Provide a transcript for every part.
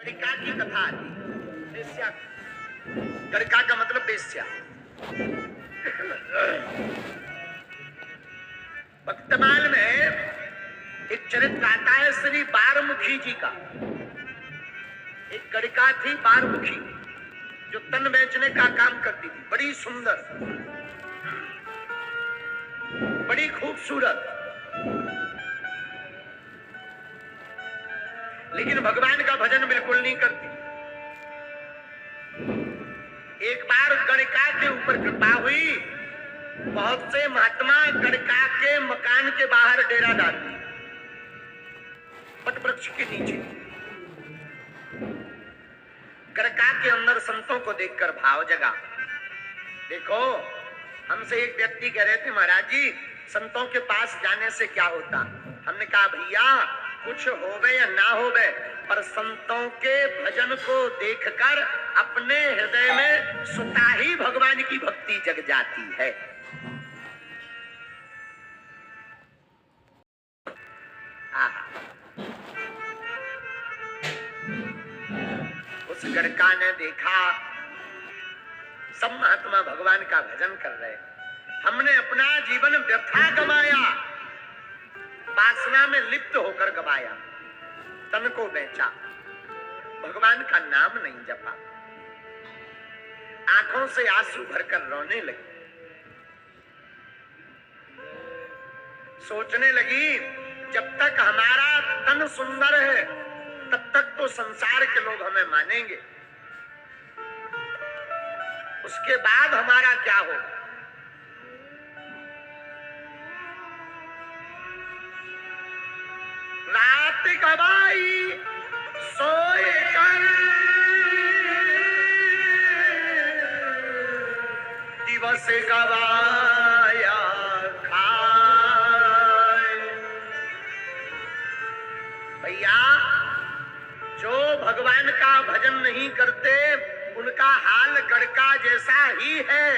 गणिका की कथा आती है, बेश्या। गणिका का मतलब बेश्या। भक्तमाल में एक चरित्र आता है श्री बारमुखी जी का। एक गणिका थी बारमुखी, जो तन बेचने का काम करती थी, बड़ी सुंदर, बड़ी खूबसूरत, लेकिन भगवान का भजन बिल्कुल नहीं करती। एक बार गणिका के ऊपर कृपा हुई, बहुत से महात्मा गणिका के मकान के बाहर डेरा डालते, वट वृक्ष के नीचे। गणिका के अंदर संतों को देखकर भाव जगा। देखो, हमसे एक व्यक्ति कह रहे थे, महाराज जी संतों के पास जाने से क्या होता। हमने कहा भैया कुछ होवे या ना होवे, पर संतों के भजन को देखकर अपने हृदय में स्वतः ही भगवान की भक्ति जग जाती है। उस गणिका ने देखा सब महात्मा भगवान का भजन कर रहे, हमने अपना जीवन व्यर्था गवाया, वासना में लिप्त होकर गवाया, तन को बेचा, भगवान का नाम नहीं जपा। आंखों से आंसू भरकर रोने लगी, सोचने लगी जब तक हमारा तन सुंदर है तब तक तो संसार के लोग हमें मानेंगे, उसके बाद हमारा क्या होगा। रात गवाई सोए कर, दिवस गवाया खाए। भैया जो भगवान का भजन नहीं करते उनका हाल गणिका जैसा ही है।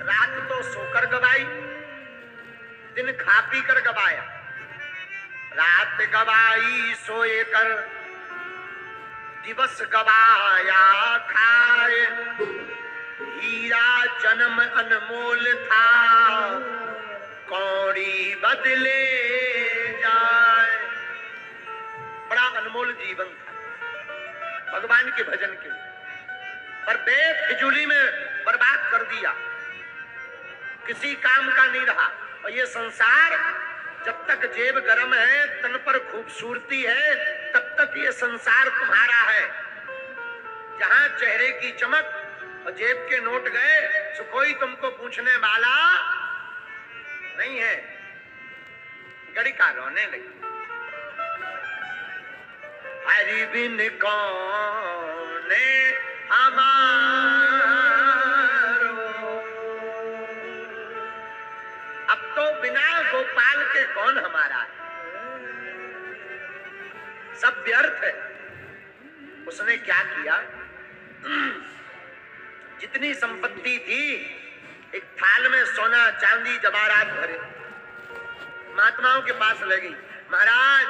रात तो सोकर गवाई, दिन खा पी कर गवाया। रात गवाई सोए कर, दिवस गवाया खाए। हीरा जन्म अनमोल था, कौड़ी बदले जाए। बड़ा अनमोल जीवन था भगवान के भजन के लिए, पर बेफिजूली में बर्बाद कर दिया, किसी काम का नहीं रहा। और ये संसार जब तक जेब गरम है, तन पर खूबसूरती है, तब तक ये संसार तुम्हारा है। जहां चेहरे की चमक और जेब के नोट गए, तो कोई तुमको पूछने वाला नहीं है। गणिका रोने लगी, हरि बिन कौन हमारो, अब तो बिना गोपाल के कौन हमारा है, सब व्यर्थ है। उसने क्या किया, जितनी संपत्ति थी एक थाल में सोना चांदी जवाहरात भरे, महात्माओं के पास लगी। महाराज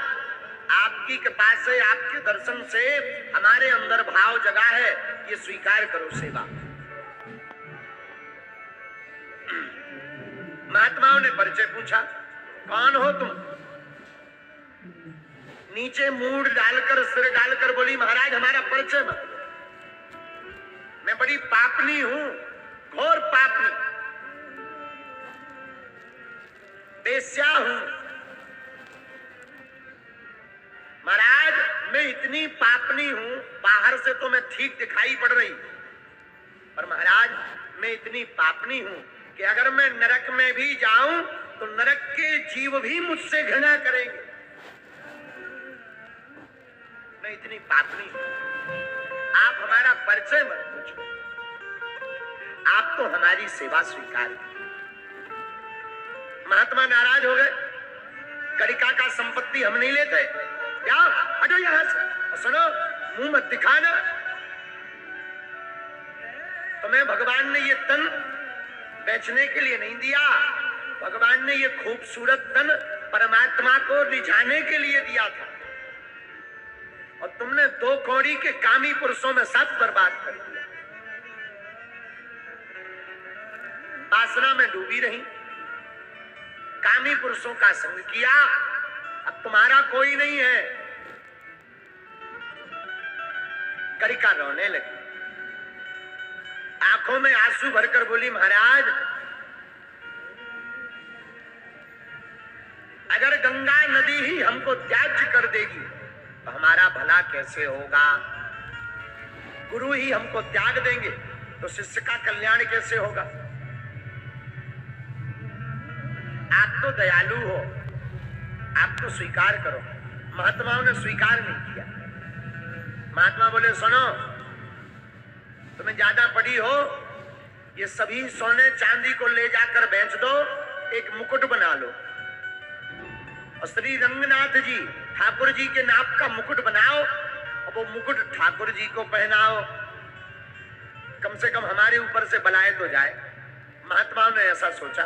आपकी कृपा से, आपके दर्शन से हमारे अंदर भाव जगा है, ये स्वीकार करो सेवा। महात्माओं ने परिचय पूछा, कौन हो तुम। नीचे मूड डालकर, सिर डालकर बोली, महाराज हमारा परिचय मत दो, मैं बड़ी पापनी हूं, घोर पापनी, बेस्या हूं। महाराज मैं इतनी पापनी हूं, बाहर से तो मैं ठीक दिखाई पड़ रही, पर महाराज मैं इतनी पापनी हूं कि अगर मैं नरक में भी जाऊं तो नरक के जीव भी मुझसे घृणा करेंगे। मैं इतनी पापनी हूं, आप हमारा परिचय मत पूछो, आप तो हमारी सेवा स्वीकार करें। महात्मा नाराज हो गए, गणिका का संपत्ति हम नहीं लेते, क्या हटो यहां से, सुनो मुंह मत दिखाना। तुम्हें भगवान ने ये तन बेचने के लिए नहीं दिया, भगवान ने ये खूबसूरत तन परमात्मा को रिझाने के लिए दिया था। और तुमने 2 कौड़ी के कामी पुरुषों में सब बर्बाद कर दिया। वासना में डूबी रही, कामी पुरुषों का संग किया, अब तुम्हारा कोई नहीं है। करिका रोने लगी, आंखों में आंसू भरकर बोली, महाराज अगर गंगा नदी ही हमको त्याज्य कर देगी तो हमारा भला कैसे होगा? गुरु ही हमको त्याग देंगे तो शिष्य का कल्याण कैसे होगा? आप तो दयालु हो, आप तो स्वीकार करो। महात्माओं ने स्वीकार नहीं किया। महात्मा बोले, सुनो, तुम्हें ज्यादा पड़ी हो, ये सभी सोने चांदी को ले जाकर बेच दो, एक मुकुट बना लो और श्री रंगनाथ जी ठाकुर जी के नाप का मुकुट बनाओ और वो मुकुट ठाकुर जी को पहनाओ, कम से कम हमारे ऊपर से बलाए तो जाए। महात्माओं ने ऐसा सोचा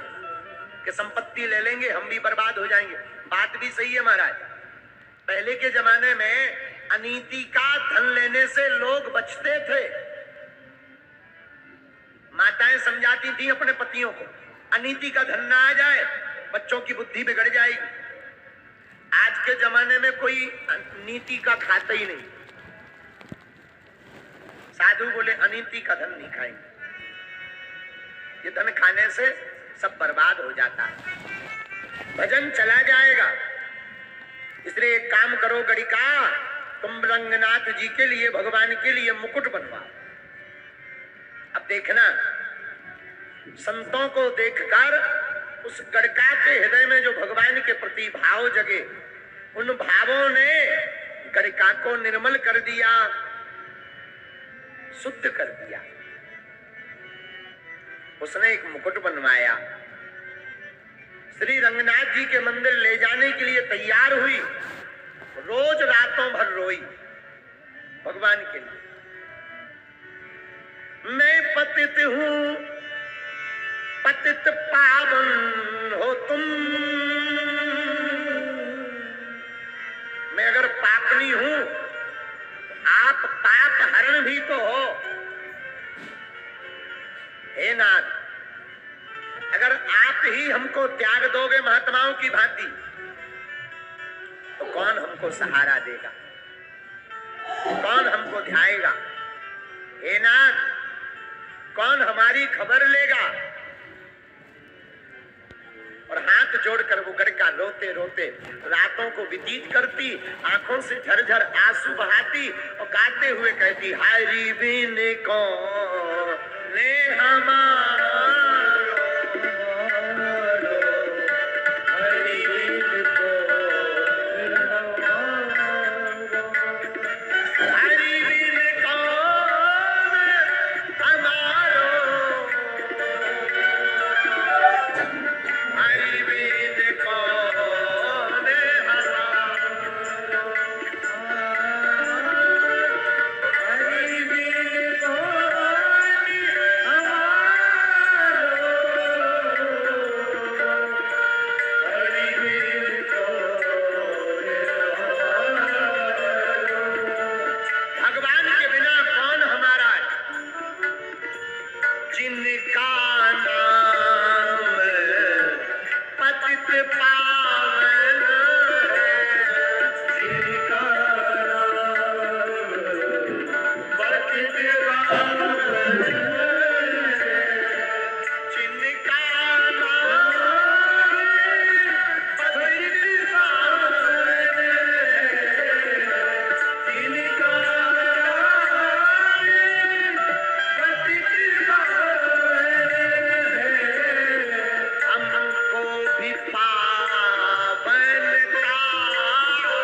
कि संपत्ति ले लेंगे, हम भी बर्बाद हो जाएंगे। बात भी सही है महाराज। पहले के जमाने में अनीति का धन लेने से लोग बचते थे। माताएं समझाती थी अपने पतियों को, अनीति का धन ना आ जाए, बच्चों की बुद्धि बिगड़ जाएगी। आज के जमाने में कोई नीति का खाता ही नहीं। साधु बोले, अनीति का धन नहीं खाएंगे, ये धन खाने से सब बर्बाद हो जाता है, भजन चला जाएगा। इसलिए एक काम करो गड़िका, तुम रंगनाथ जी के लिए, भगवान के लिए मुकुट बनवाओ। अब देखना, संतों को देखकर उस गड़का के हृदय में जो भगवान के प्रति भाव जगे, उन भावों ने गड़का को निर्मल कर दिया, शुद्ध कर दिया। उसने एक मुकुट बनवाया, श्री रंगनाथ जी के मंदिर ले जाने के लिए तैयार हुई, रोज रातों भर रोई भगवान के लिए। मैं पतित हूं, पतित पावन हो तुम, मैं अगर पापनी हूं तो आप पाप हरण भी तो हो। हे नाथ, अगर आप ही हमको त्याग दोगे महात्माओं की भांति, तो कौन हमको सहारा देगा, कौन हमको ध्याएगा? हे नाथ, कौन हमारी खबर लेगा? और हाथ जोड़कर वो गड़का रोते रोते रातों को व्यतीत करती, आंखों से झरझर आंसू बहाती और गाते हुए कहती, हरि बिन कौन ने हमारा, हरि बिन कौन हरि बिन कौन हमारो, हरि बिन कौन हमारो, हरि बिन कौन हमारो, हरि बिन कौन हमारो। भगवान के बिना कौन हमारा है? जिनका नाम पतित पावन है, जिनका नाम पतित पावन है, जिनका नाम पतित पावन है, जिनका नाम पतित पावन है, हमको भी पावन तारो,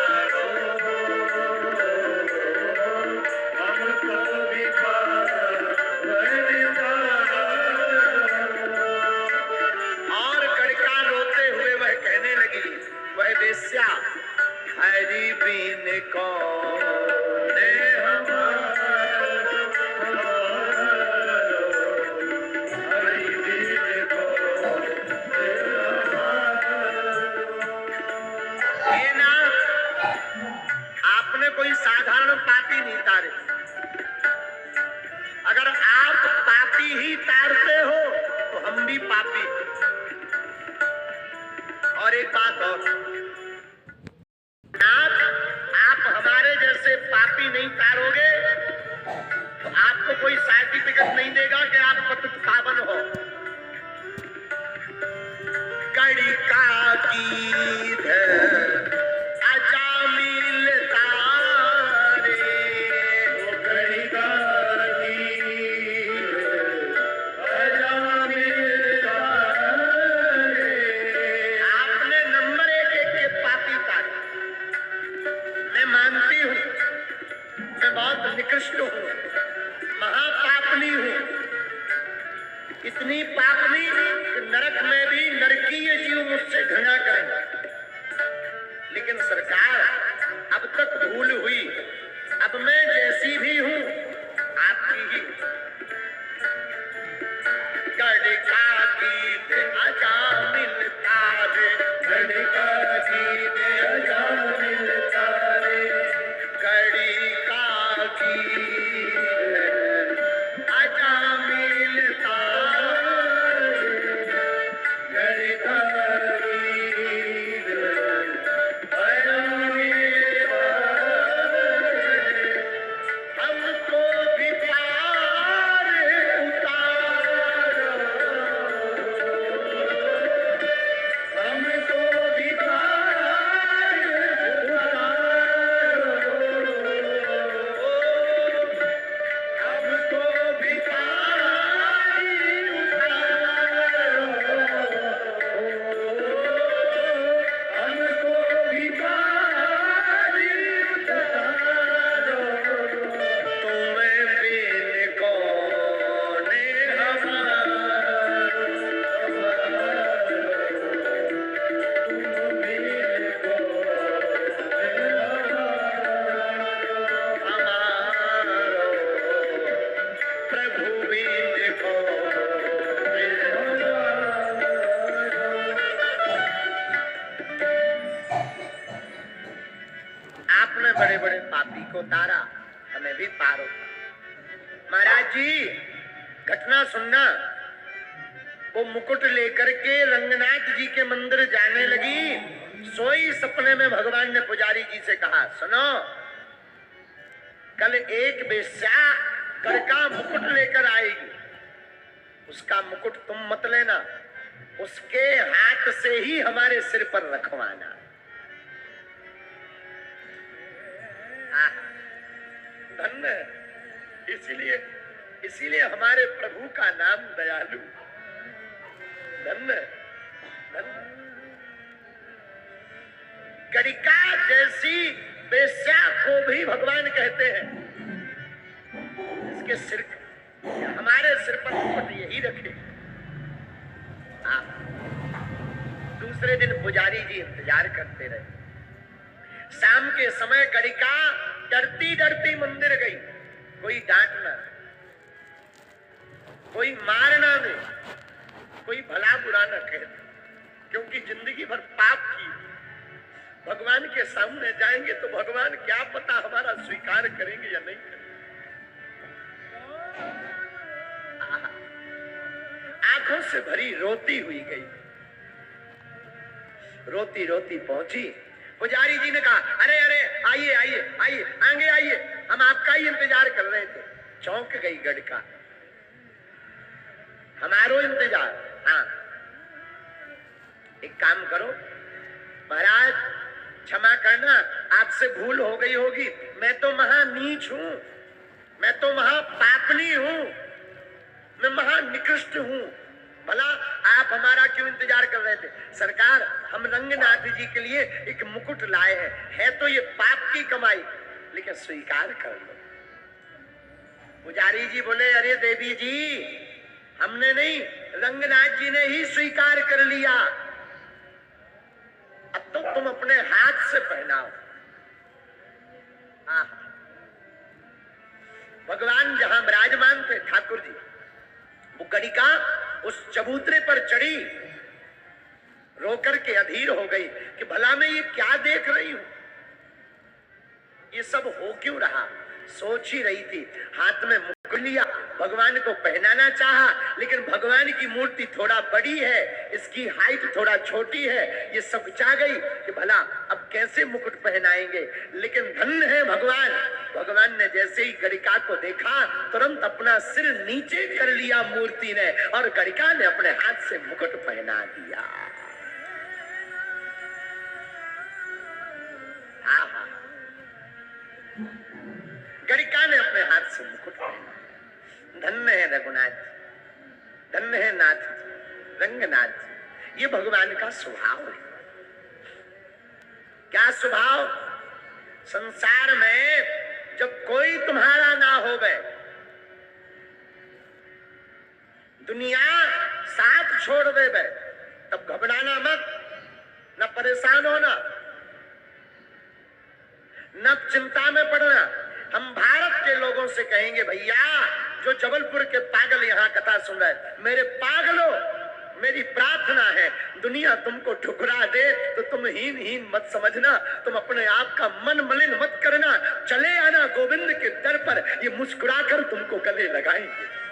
हमको भी पावन तारो। और गड़का रोते हुए वह कहने लगी, वह वेश्या, हरि बिन कौन हमारो, हरि बिन कौन हमारो। हे नाथ, आपने कोई साधारण पापी नहीं तारे। अगर आप पापी ही तारते हो तो हम भी पापी। और एक बात और, आप हमारे जैसे पापी नहीं तारोगे तो आपको कोई सर्टिफिकेट नहीं देगा कि आप पतित पावन हो। गणिका गीत अजामिल तारे, गणिका गीत अजामिल तारे। आपने नंबर एक के पापी तारे। मैं मानती हूं मैं बहुत निकृष्ट हूं, महापापनी हूं, इतनी पापनी कि नरक में भी नरकीय जीव मुझसे घृणा करें। लेकिन सरकार, अब तक भूल हुई, अब मैं जैसी भी हूं आपकी ही। गणिका गीत अजामिल तारे, गणिका गीत अजामिल तारे, गणिका गीत अजामिल तारे, गणिका गीत अजामिल तारे। हमको भी पार उतारो, हमको भी पार उतारो, हमको भी पार उतारो, हमको भी पार उतारो। तुम्हें बिन कौन हमारो, तुम बिन कौन हमारो, प्रभु बिन कौन हमारो। आपने बड़े बड़े पापी को तारा, हमें भी पारो। महाराज जी, घटना सुनना। वो मुकुट लेकर के रंगनाथ जी के मंदिर जाने लगी। सोई सपने में भगवान ने पुजारी जी से कहा, सुनो, कल एक वेश्या घर का मुकुट लेकर आएगी, उसका मुकुट तुम मत लेना, उसके हाथ से ही हमारे सिर पर रखवाना। धन्य, इसीलिए हमारे प्रभु का नाम दयालु। धन्य धन्य। गणिका जैसी वेश्या को भी भगवान कहते हैं। इसके सिर, हमारे सिर पर मुकुट यही रखे। दूसरे दिन पुजारी जी इंतजार करते रहे। शाम के समय गणिका डरती डरती मंदिर गई। कोई डांटना, कोई मारना नहीं, कोई भला बुरा न कहे, क्योंकि जिंदगी भर पाप की। भगवान के सामने जाएंगे तो भगवान क्या पता हमारा स्वीकार करेंगे या नहीं करेंगे। आंखों से भरी रोती हुई गई। रोती रोती पहुंची। पुजारी जी ने कहा, अरे अरे आइए आइए आइए, आगे आइए, हम आपका ही इंतजार कर रहे थे। चौंक गई गणिका, हमारो इंतजार? हाँ, एक काम करो महाराज, क्षमा करना, आपसे भूल हो गई होगी। मैं तो महानीच हूं, मैं तो महापापनी हूं, मैं महानिकृष्ट हूं। भला आप हमारा क्यों इंतजार कर रहे थे? सरकार, हम रंगनाथ जी के लिए एक मुकुट लाए हैं। है तो ये पाप की कमाई, लेकिन स्वीकार कर लो। पुजारी जी बोले, अरे देवी जी, हमने नहीं, रंगनाथ जी ने ही स्वीकार कर लिया। अब तो तुम अपने हाथ से पहनाओ। भगवान जहां विराजमान थे, ठाकुर जी, वो गणिका उस चबूतरे पर चढ़ी, रोकर के अधीर हो गई कि भला मैं ये क्या देख रही हूं। ये सब हो क्यों रहा? सोच ही रही थी, हाथ में मुकुट लिया, भगवान को पहनाना चाहा, लेकिन भगवान की मूर्ति थोड़ा बड़ी है, इसकी हाइट थोड़ा छोटी है। ये सब चाह गई कि भला अब कैसे मुकुट पहनाएंगे, लेकिन धन्य है भगवान। भगवान ने जैसे ही गणिका को देखा, तुरंत अपना सिर नीचे कर लिया मूर्ति ने, और गणिका ने अपने हाथ से मुकुट पहना दिया। आहा, गणिका ने अपने हाथ से मुकुट पहना। धन्य है रघुनाथ, धन्य है नाथ, रंगनाथ। ये भगवान का स्वभाव है। क्या स्वभाव? संसार में जब कोई तुम्हारा ना हो गए, दुनिया साथ छोड़ दे गए, तब घबराना मत, न परेशान होना, न चिंता में पड़ना। हम भारत के लोगों से कहेंगे, भैया जो जबलपुर के पागल यहाँ कथा सुन रहे, मेरे पागलों, मेरी प्रार्थना है, दुनिया तुमको ठुकरा दे तो तुम हीन मत समझना, तुम अपने आप का मन मलिन मत करना, चले आना गोविंद के दर पर, ये मुस्कुराकर तुमको गले लगाएंगे।